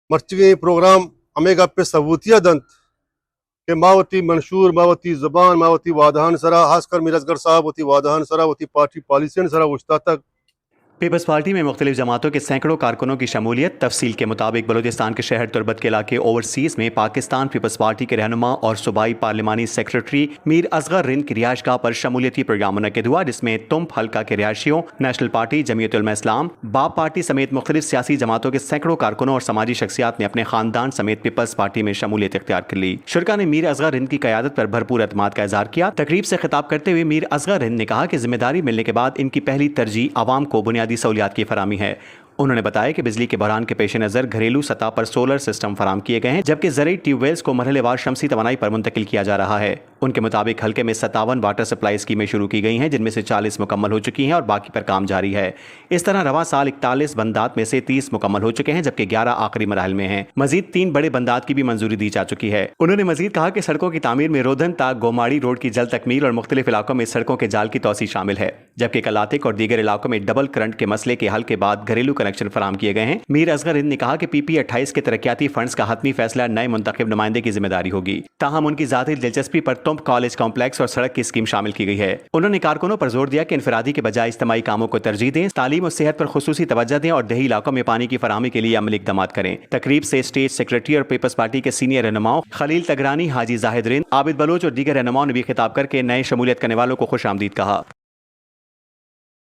مرچوی programme ہمیں گا پہ ثبوتیہ دنت کہ ماوتی منشور ماوتی زبان ماوتی وادہان سرا خاص کر میر اصغر صاحب ہوتی وادہان سرا ہوتی پارٹی پالیسین سرا وشتا تک پیپلز پارٹی میں مختلف جماعتوں کے سینکڑوں کارکنوں کی شمولیت۔ تفصیل کے مطابق بلوچستان کے شہر تربت کے علاقے اوورسیز میں پاکستان پیپلز پارٹی کے رہنما اور صوبائی پارلیمانی سیکرٹری میر اصغر رند کی رہائش گاہ پر شمولیتی پروگرام منعقد ہوا، جس میں تمب حلقہ کے رہائشیوں، نیشنل پارٹی، جمعیت علماء اسلام، باب پارٹی سمیت مختلف سیاسی جماعتوں کے سینکڑوں کارکنوں اور سماجی شخصیات نے اپنے خاندان سمیت پیپلز پارٹی میں شمولیت اختیار کر لی۔ شرکا نے میر اصغر رند کی قیادت پر بھرپور اعتماد کا اظہار کیا۔ تقریب سے خطاب کرتے ہوئے میر اصغر رند نے کہا کہ ذمہ داری ملنے کے بعد ان کی پہلی ترجیح عوام کو بنیادی سہولیات کی فراہمی ہے۔ انہوں نے بتایا کہ بجلی کے بحران کے پیش نظر گھریلو سطح پر سولر سسٹم فراہم کیے گئے ہیں، جبکہ زرعی ٹیوب ویلز کو مرحلے وار شمسی توانائی پر منتقل کیا جا رہا ہے۔ ان کے مطابق حلقے میں 57 واٹر سپلائی اسکیمیں شروع کی گئی ہیں، جن میں سے 40 مکمل ہو چکی ہیں اور باقی پر کام جاری ہے۔ اس طرح رواں سال 41 بندات میں سے 30 مکمل ہو چکے ہیں، جبکہ 11 آخری مراحل میں ہیں۔ مزید 3 بڑے بندات کی بھی منظوری دی جا چکی ہے۔ انہوں نے مزید کہا کہ سڑکوں کی تعمیر میں رودھن تا گوماڑی روڈ کی جلد تکمیل اور مختلف علاقوں میں سڑکوں کے جال کی توسیع شامل ہے، جبکہ کلاتک اور دیگر علاقوں میں ڈبل کرنٹ کے مسئلے کے حل کے بعد گھریلو کنیکشن فراہم کیے گئے ہیں۔ میر اصغر رند نے کہا کہ پی پی 28 کے ترقیاتی فنڈز کا حتمی فیصلہ نئے منتخب نمائندے کی ذمہ داری ہوگی، تاہم ان کی ذاتی دلچسپی پر تمب کالج کمپلیکس اور سڑک کی اسکیم شامل کی گئی ہے۔ انہوں نے کارکنوں پر زور دیا کہ انفرادی کے بجائے اجتماعی کاموں کو ترجیح دیں، تعلیم اور صحت پر خصوصی توجہ دیں اور دیہی علاقوں میں پانی کی فراہمی کے لیے عملی اقدامات کریں۔ تقریب سے اسٹیٹ سیکرٹری اور پیپلز پارٹی کے سینئر رہنماؤں خلیل تگرانی، حاجی زاہد رند، عابد بلوچ اور دیگر رہنماؤں نے بھی خطاب کر کے نئے شمولیت کرنے والوں کو خوش آمدید کہا۔